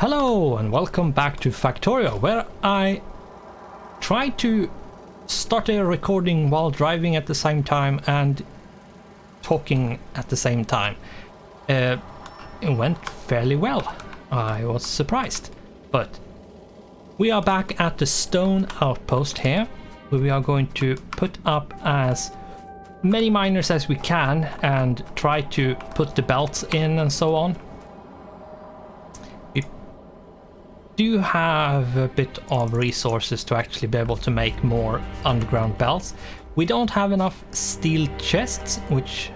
Hello and welcome back to Factorio, where I try to start a recording while driving at the same time and talking at the same time. It went fairly well. I was surprised. But we are back at the stone outpost here, where we are going to put up as many miners as we can and try to put the belts in and so on. Do have a bit of resources to actually be able to make more underground belts. We don't have enough steel chests, which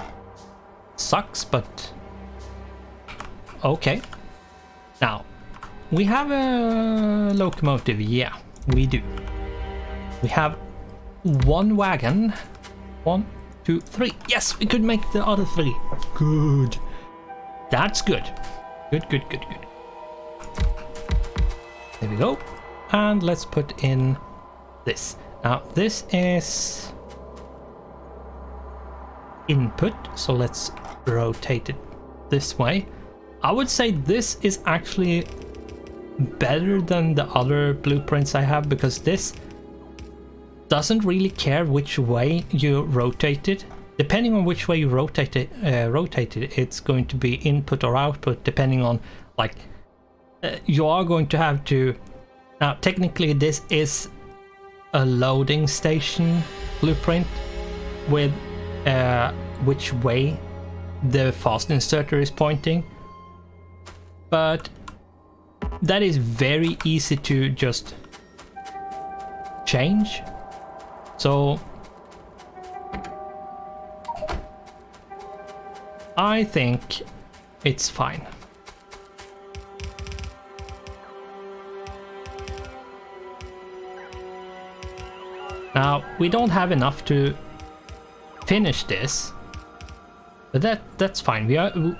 sucks, but okay. Now, we have a locomotive, yeah, we do. We have one wagon. 1, 2, 3. Yes, we could make the other 3. Good. That's good. Good. There we go. And let's put in this. Now this is input, so let's rotate it this way. I would say this is actually better than the other blueprints I have, because this doesn't really care which way you rotate it. Depending on which way you rotate it, it's going to be input or output, depending on like you are going to have to. Now technically this is a loading station blueprint with which way the fast inserter is pointing, but that is very easy to just change, so I think it's fine. Now, we don't have enough to finish this, but that's fine.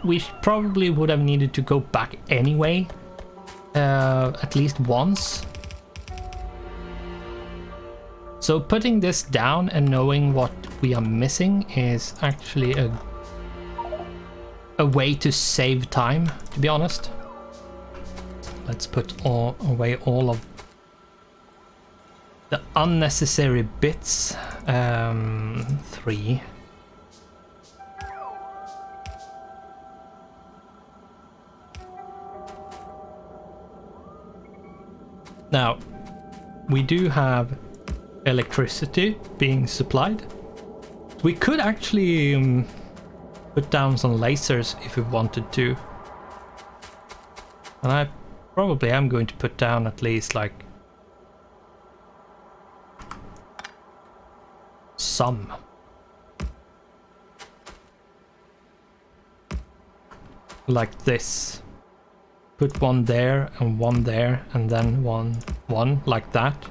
We probably would have needed to go back anyway, at least once. So putting this down and knowing what we are missing is actually a way to save time, to be honest. Let's put away all of the unnecessary bits. 3. Now, we do have electricity being supplied. We could actually put down some lasers if we wanted to. And I probably am going to put down at least like some. Like this. Put one there and then one like that.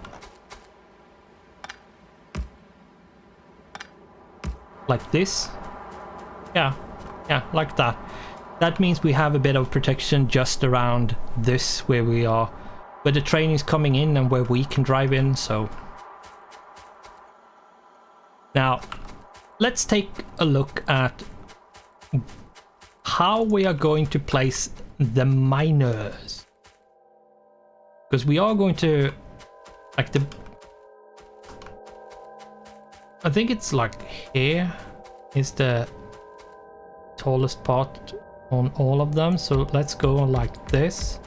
Like this. Yeah, like that. That means we have a bit of protection just around this where we are, where the train is coming in and where we can drive in, so. Now, let's take a look at how we are going to place the miners. Because we are going to, like I think it's like here is the tallest part on all of them. So let's go like this.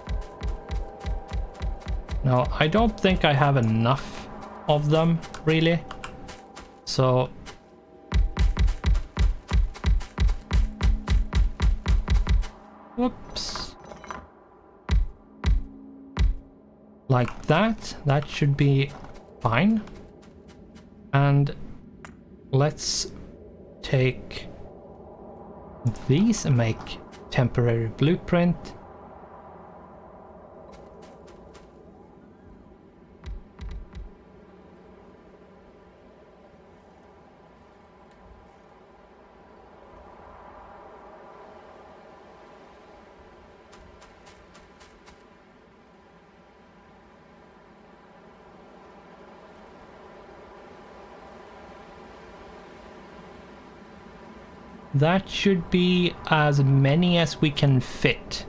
Now, I don't think I have enough of them really. So whoops, like that. That should be fine. And let's take these and make temporary blueprint. That should be as many as we can fit.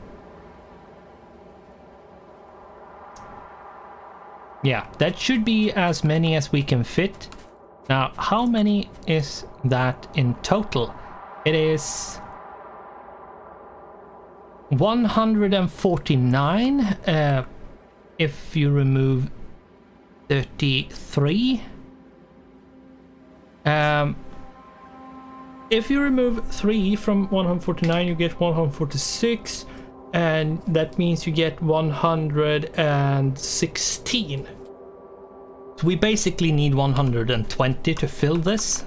Yeah, that should be as many as we can fit. Now, how many is that in total? It is 149 if you remove 33. If you remove 3 from 149, you get 146, and that means you get 116. So we basically need 120 to fill this.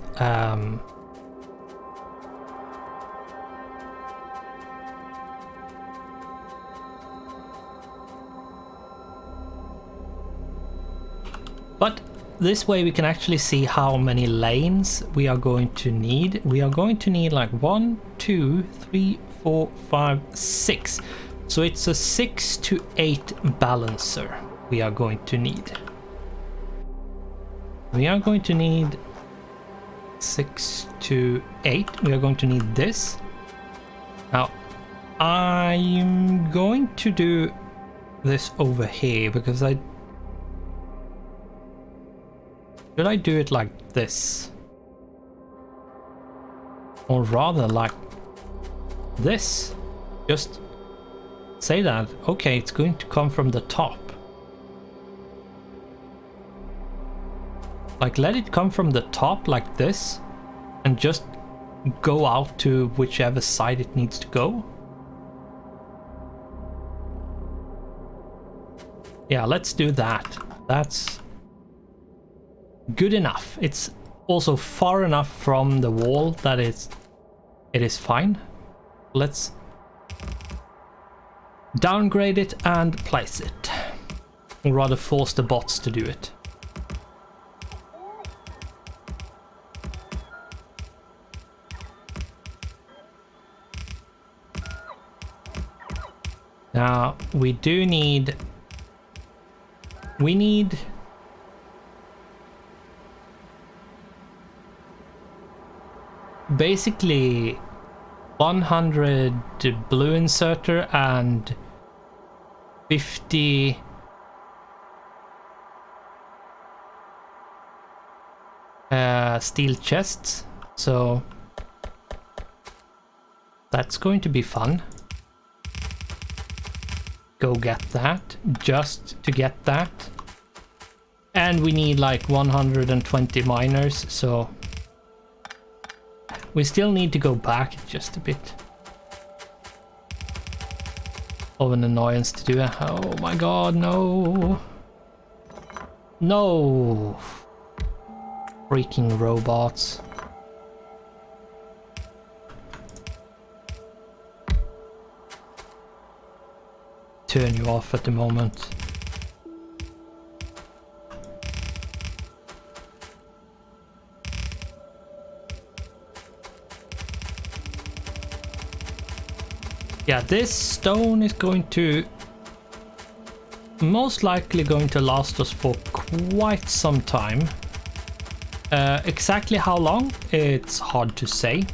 But this way we can actually see how many lanes we are going to need. We are going to need like 1, 2, 3, 4, 5, 6. So it's a 6 to 8 balancer we are going to need. We are going to need 6 to 8. We are going to need this. Now, I'm going to do this over here because should I do it like this? Or rather like this? Just say that, okay, it's going to come from the top. Like, let it come from the top like this and just go out to whichever side it needs to go. Yeah, let's do that. That's good enough. It's also far enough from the wall that it is fine. Let's downgrade it and place it. Or rather force the bots to do it. Now we need basically 100 blue inserter and 50 steel chests, so that's going to be fun. Go get that, just to get that. And we need like 120 miners, so we still need to go back just a bit. Of an annoyance to do. Oh my god, no. No. Freaking robots. Turn you off at the moment. Yeah, this stone is going to most likely going to last us for quite some time. Exactly how long, it's hard to say.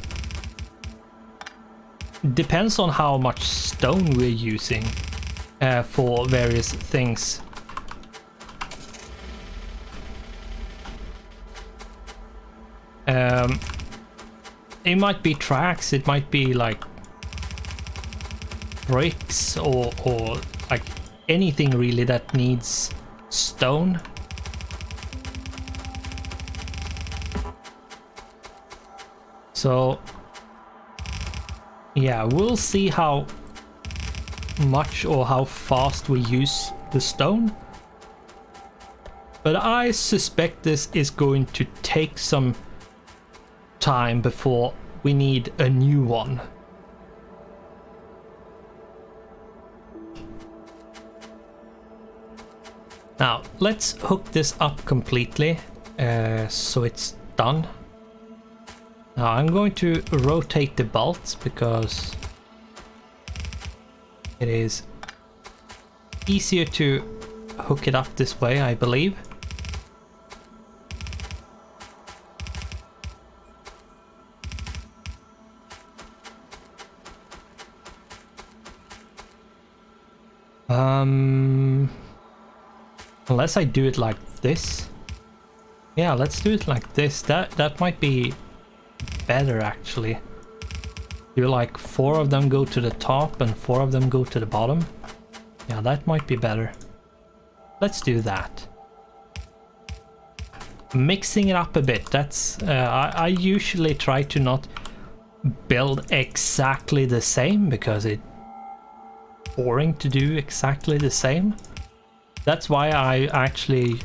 Depends on how much stone we're using for various things. It might be tracks, it might be like bricks or like anything really that needs stone. So yeah, we'll see how much or how fast we use the stone. But I suspect this is going to take some time before we need a new one. Now, let's hook this up completely, so it's done. Now, I'm going to rotate the bolts because it is easier to hook it up this way, I believe. Unless I do it like this. Yeah, let's do it like this. That might be better actually. Do like 4 of them go to the top and 4 of them go to the bottom. Yeah, that might be better. Let's do that. Mixing it up a bit. That's I usually try to not build exactly the same because it's boring to do exactly the same. That's why I actually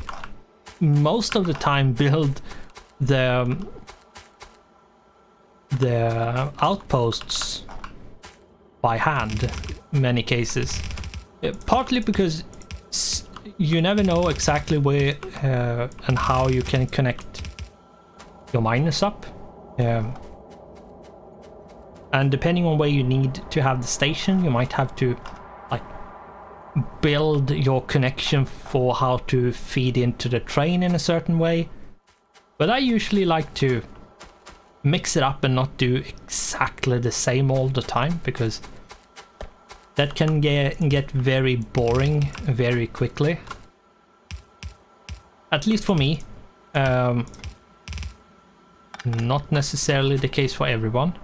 most of the time build the outposts by hand in many cases. Partly because you never know exactly where and how you can connect your miners up. And depending on where you need to have the station, you might have to like build your connection for how to feed into the train in a certain way. But I usually like to mix it up and not do exactly the same all the time, because that can get very boring very quickly. At least for me. Not necessarily the case for everyone.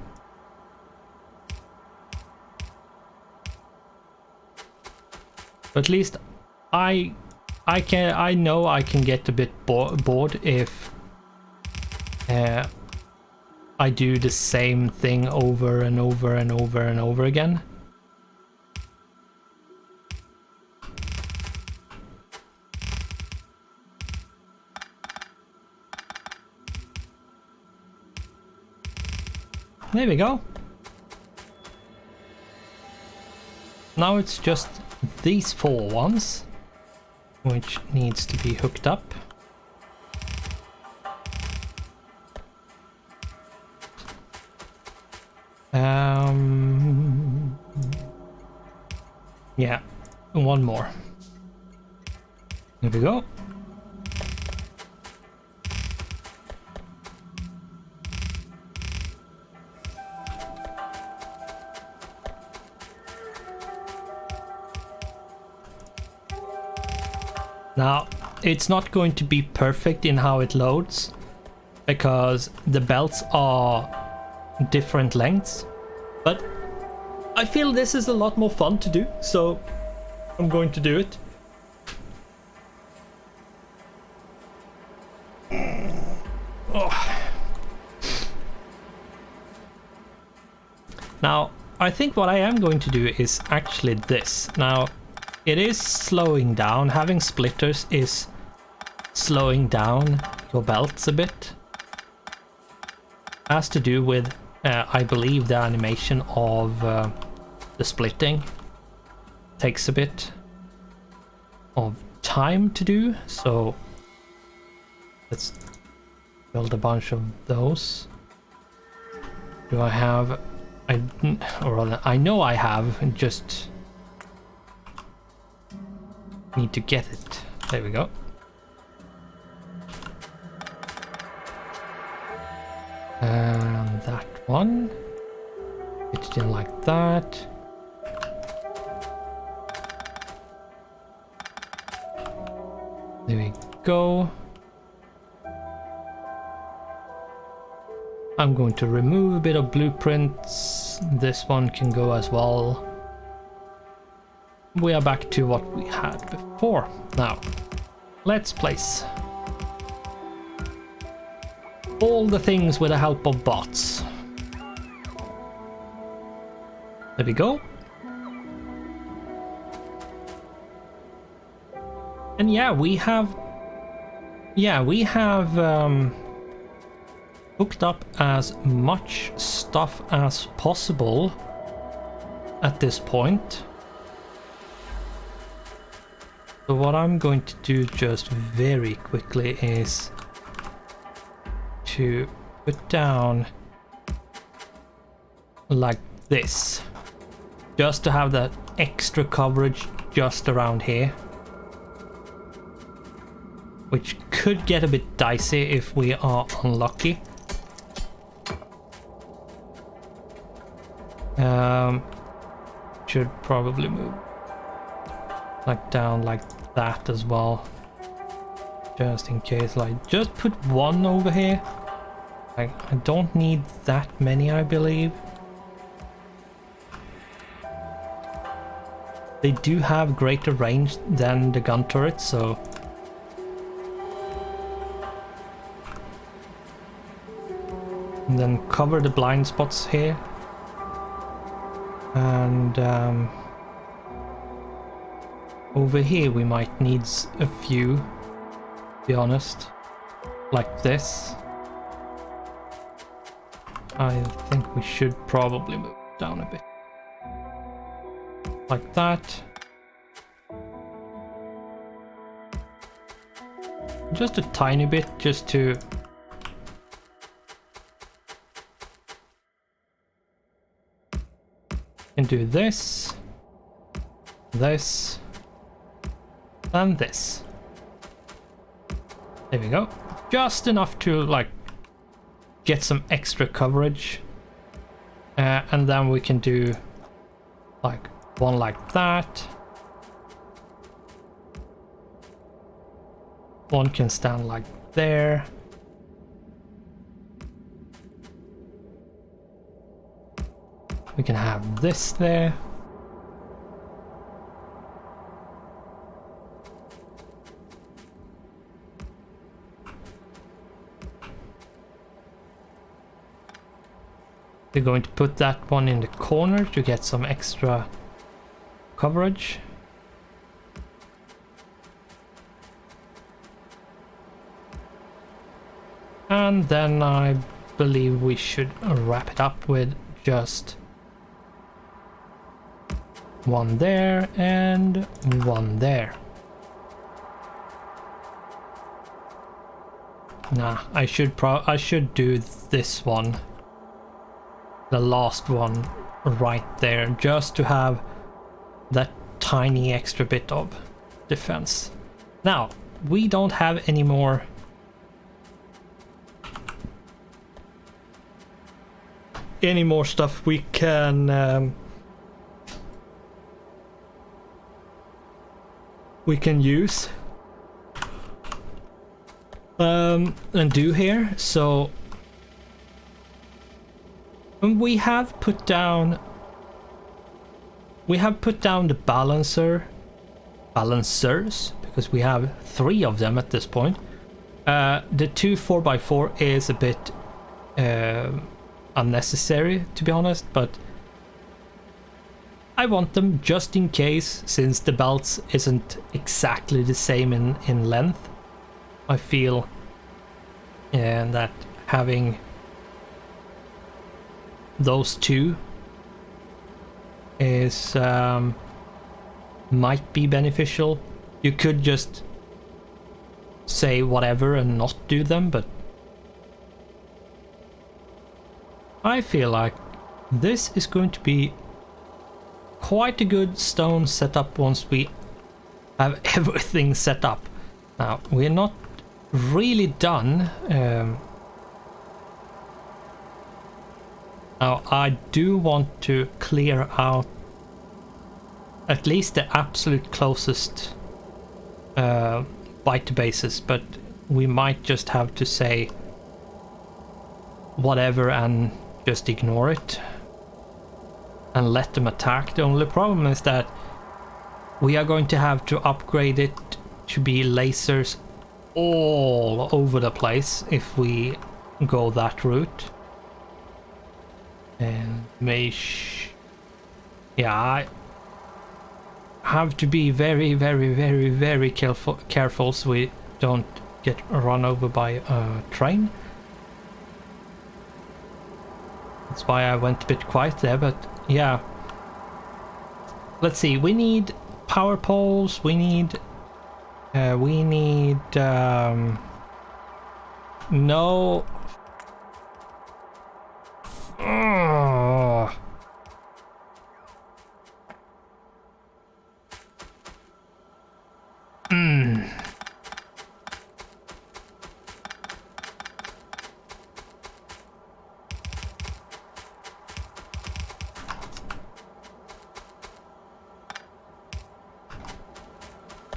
But at least I know I can get a bit bored if I do the same thing over and over and over and over again. There we go. Now it's just these 4 ones which needs to be hooked up. Yeah, 1 more. There we go. Now, it's not going to be perfect in how it loads, because the belts are different lengths, but I feel this is a lot more fun to do, so I'm going to do it. Oh. Now, I think what I am going to do is actually this. Now, it is slowing down. Having splitters is slowing down your belts a bit. Has to do with, I believe, the animation of the splitting. Takes a bit of time to do, so let's build a bunch of those. Do I have... I know I have, just need to get it. There we go. And that one. Fit it in like that. There we go. I'm going to remove a bit of blueprints. This one can go as well. We are back to what we had before. Now, let's place all the things with the help of bots. There we go. And yeah, we have hooked up as much stuff as possible at this point. So what I'm going to do just very quickly is to put down like this, just to have that extra coverage just around here, which could get a bit dicey if we are unlucky. Should probably move like down like that as well. just in case, like, just put one over here. I don't need that many, I believe. They do have greater range than the gun turrets, so... And then cover the blind spots here. And over here we might need a few, to be honest. Like this. I think we should probably move down a bit. Like that. Just a tiny bit, just to... And do this, this, and this. There we go. Just enough to, like, get some extra coverage. And then we can do, like, one like that. One can stand like there. We can have this there. We're going to put that one in the corner to get some extra coverage. And then I believe we should wrap it up with just one there and one there. Nah, I should do this one, the last one right there, just to have that tiny extra bit of defense. Now, we don't have any more stuff we can use and do here. So we have put down the balancers, because we have 3 of them at this point. The 2 4x4 is a bit unnecessary, to be honest, but I want them just in case, since the belts isn't exactly the same in length. I feel that having those 2 is might be beneficial. You could just say whatever and not do them, but I feel like this is going to be quite a good stone setup once we have everything set up. Now, we're not really done. Now, I do want to clear out at least the absolute closest bite bases, but we might just have to say whatever and just ignore it and let them attack. The only problem is that we are going to have to upgrade it to be lasers all over the place if we go that route. And yeah, I have to be very, very, very, very careful so we don't get run over by a train. That's why I went a bit quiet there, but yeah. Let's see, we need power poles, we need no.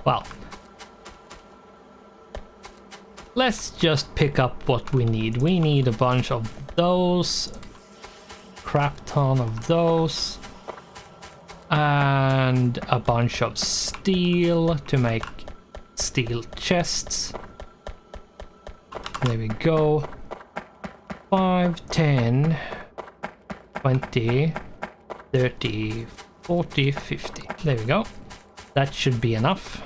Well, let's just pick up what we need. We need a bunch of those, crap ton of those, and a bunch of steel to make steel chests. There we go. 5, 10, 20, 30, 40, 50. There we go. That should be enough.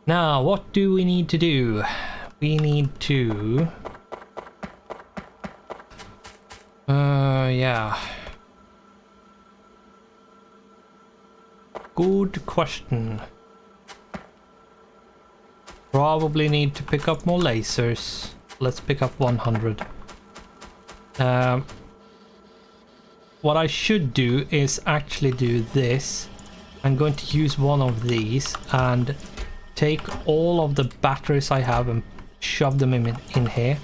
Now, what do we need to do? We need to... yeah. Good question. Probably need to pick up more lasers. Let's pick up 100. What I should do is actually do this. I'm going to use one of these and take all of the batteries I have and shove them in here.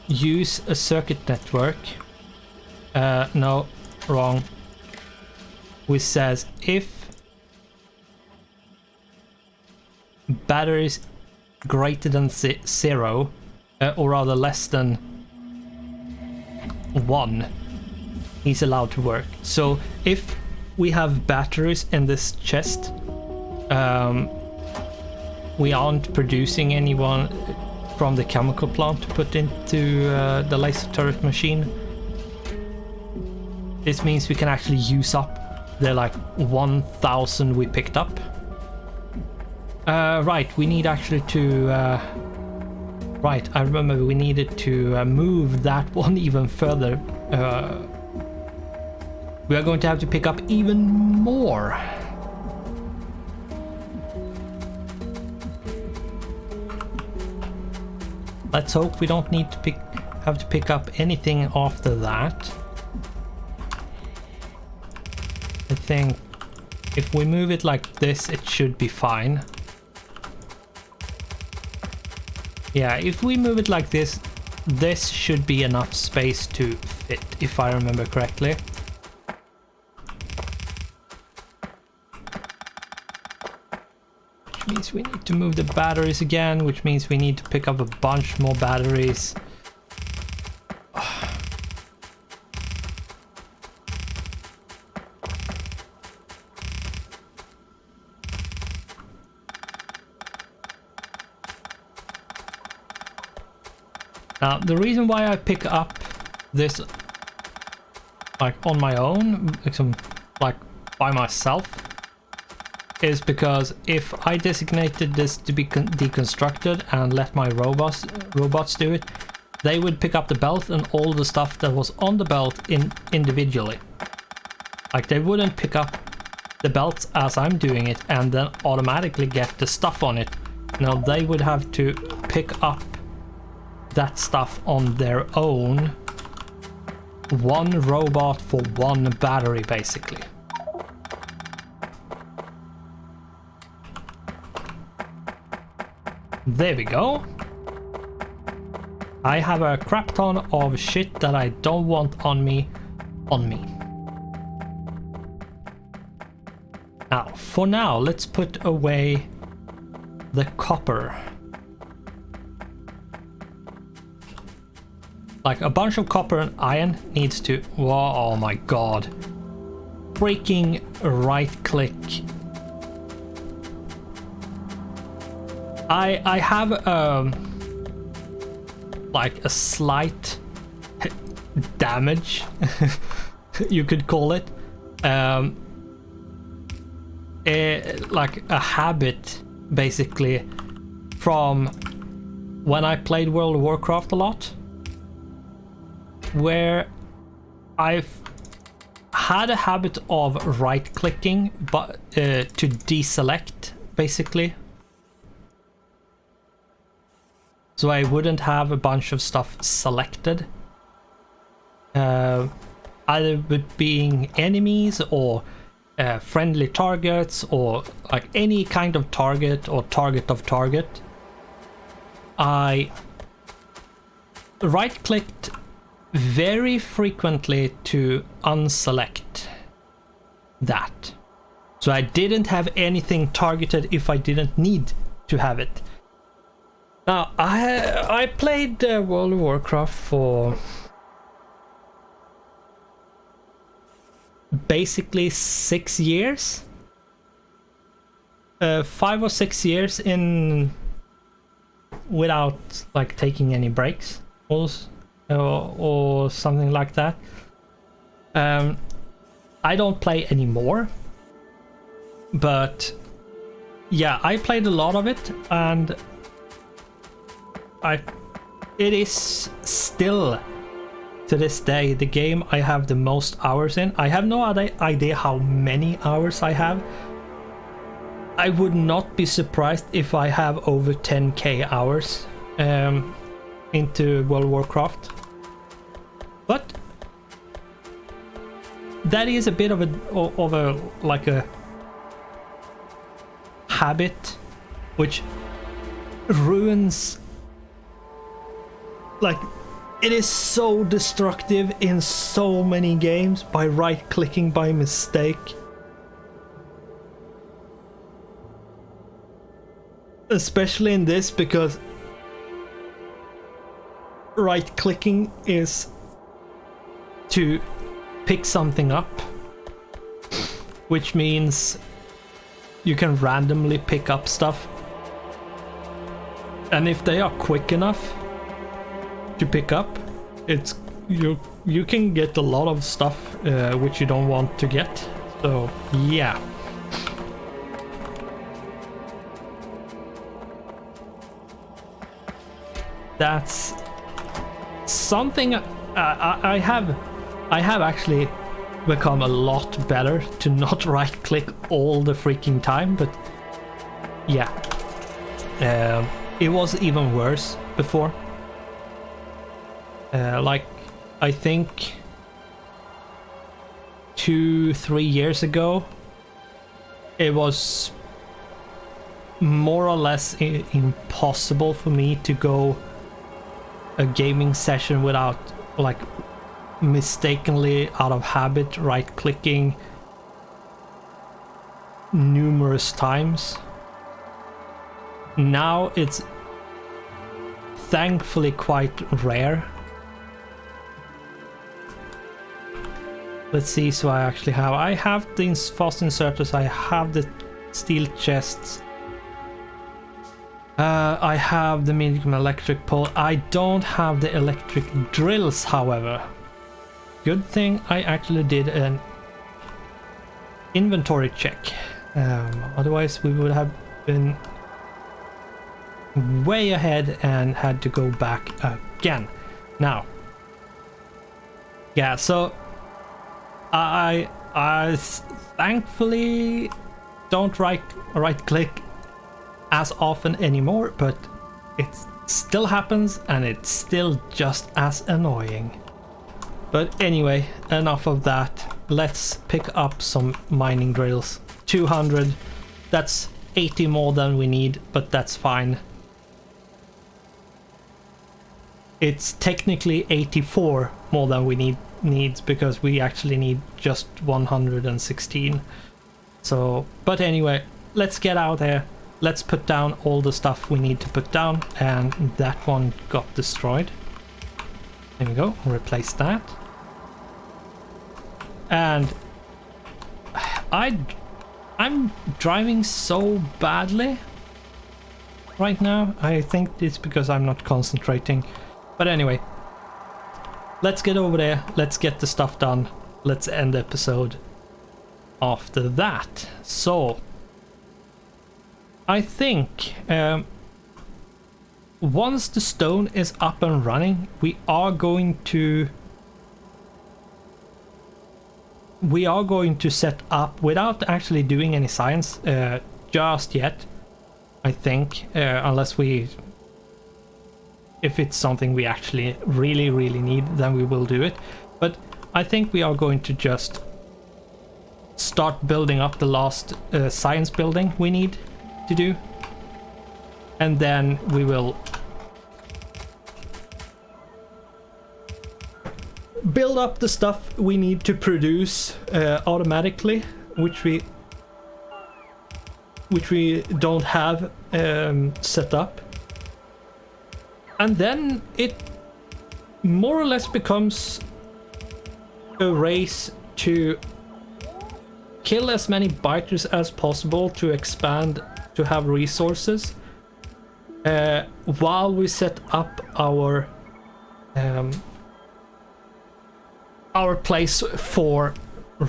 Use a circuit network. No, wrong. Which says if batteries greater than 0, or rather less than 1, is allowed to work. So if we have batteries in this chest, we aren't producing anyone from the chemical plant to put into the laser turret machine. This means we can actually use up the like 1000 we picked up. Right, we need actually to... right, I remember we needed to move that one even further. We are going to have to pick up even more. Let's hope we don't need to have to pick up anything after that. I think if we move it like this, it should be fine. Yeah, if we move it like this, this should be enough space to fit, if I remember correctly. Which means we need to move the batteries again, which means we need to pick up a bunch more batteries. Now, the reason why I pick up this like on my own, like by myself, is because if I designated this to be deconstructed and let my robots do it, they would pick up the belt and all the stuff that was on the belt individually. Like they wouldn't pick up the belt as I'm doing it and then automatically get the stuff on it. Now they would have to pick up that stuff on their own. One robot for one battery, basically. There we go. I have a crap ton of shit that I don't want on me. Now, for now, let's put away the copper. Like a bunch of copper and iron needs to... Whoa, oh my god. Freaking right click. I have like a slight damage, you could call it. Like a habit, basically, from when I played World of Warcraft a lot, where I've had a habit of right-clicking, but to deselect, basically. So I wouldn't have a bunch of stuff selected. Either with being enemies or friendly targets or like any kind of target or target of target. I right-clicked very frequently to unselect that. So I didn't have anything targeted if I didn't need to have it. Now, I played World of Warcraft for basically 6 years. 5 or 6 years in without like taking any breaks or something like that. I don't play anymore, but yeah, I played a lot of it, and it is still to this day the game I have the most hours in. I have no idea how many hours I have. I would not be surprised if I have over 10k hours into World of Warcraft. But that is a bit of a like a habit which ruins, like, it is so destructive in so many games by right-clicking by mistake. Especially in this, because right-clicking is to pick something up, which means you can randomly pick up stuff, and if they are quick enough to pick up, it's you can get a lot of stuff which you don't want to get. So yeah. That's something I have actually become a lot better to not right click all the freaking time, but yeah, it was even worse before. Like, I think 2-3 years ago it was more or less impossible for me to go a gaming session without, like, mistakenly out of habit right clicking numerous times. Now it's thankfully quite rare. Let's see, so I have these fast inserters, I have the steel chests, I have the medium electric pole. I don't have the electric drills, however. Good thing I actually did an inventory check. Otherwise we would have been way ahead and had to go back again. Now, yeah, so I thankfully don't right click as often anymore, but it still happens and it's still just as annoying. But anyway, enough of that. Let's pick up some mining drills. 200, that's 80 more than we need, but that's fine. It's technically 84 more than we needs because we actually need just 116. So, but anyway, let's get out there. Let's put down all the stuff we need to put down, and that one got destroyed. There we go, replace that. And I'm driving so badly right now. I think it's because I'm not concentrating. But anyway, let's get over there, let's get the stuff done, let's end the episode after that. So I think once the stone is up and running, we are going to set up without actually doing any science just yet, I think, unless if it's something we actually really need, then we will do it. But I think we are going to just start building up the last science building we need to do, and then we will build up the stuff we need to produce automatically, which we which we don't have set up. And then it more or less becomes a race to kill as many biters as possible to expand, to have resources, while we set up our place for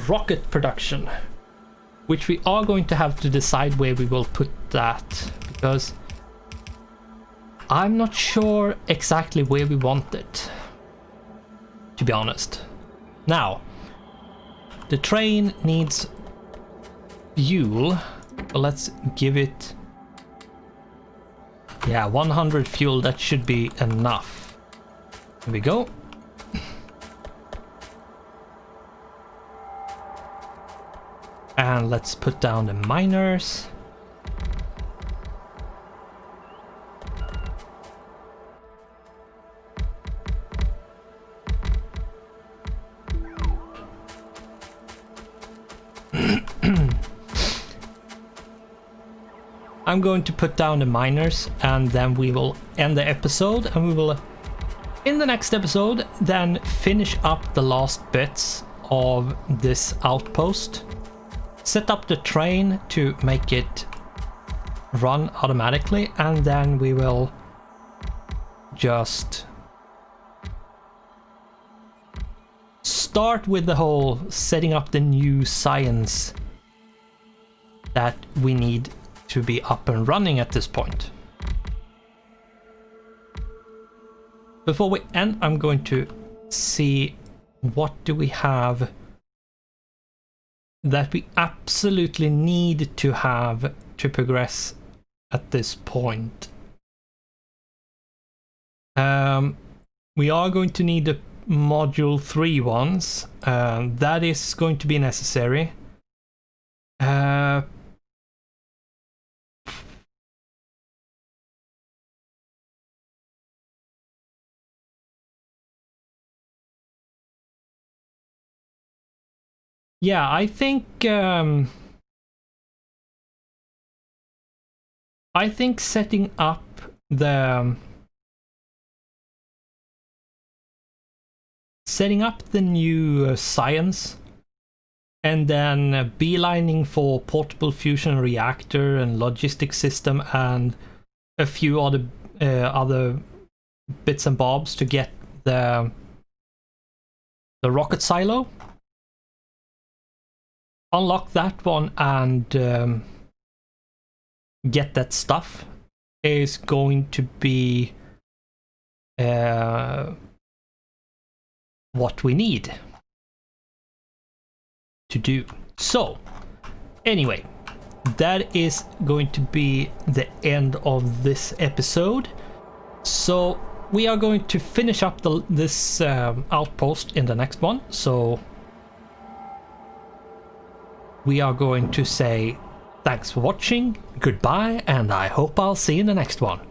rocket production, which we are going to have to decide where we will put that, because I'm not sure exactly where we want it, to be honest. Now, the train needs fuel, so let's give it, yeah, 100 fuel. That should be enough. Here we go. And let's put down the miners. I'm going to put down the miners, and then we will end the episode, and we will, in the next episode, then finish up the last bits of this outpost, set up the train to make it run automatically, and then we will just start with the whole setting up the new science that we need to be up and running at this point. Before we end, I'm going to see what do we have that we absolutely need to have to progress at this point. We are going to need the module 3 ones. That is going to be necessary. Yeah, I think setting up the new science, and then beelining for portable fusion reactor and logistic system and a few other bits and bobs to get the rocket silo. Unlock that one and get that stuff is going to be what we need to do. So anyway, that is going to be the end of this episode. So we are going to finish up this outpost in the next one. So we are going to say thanks for watching, goodbye, and I hope I'll see you in the next one.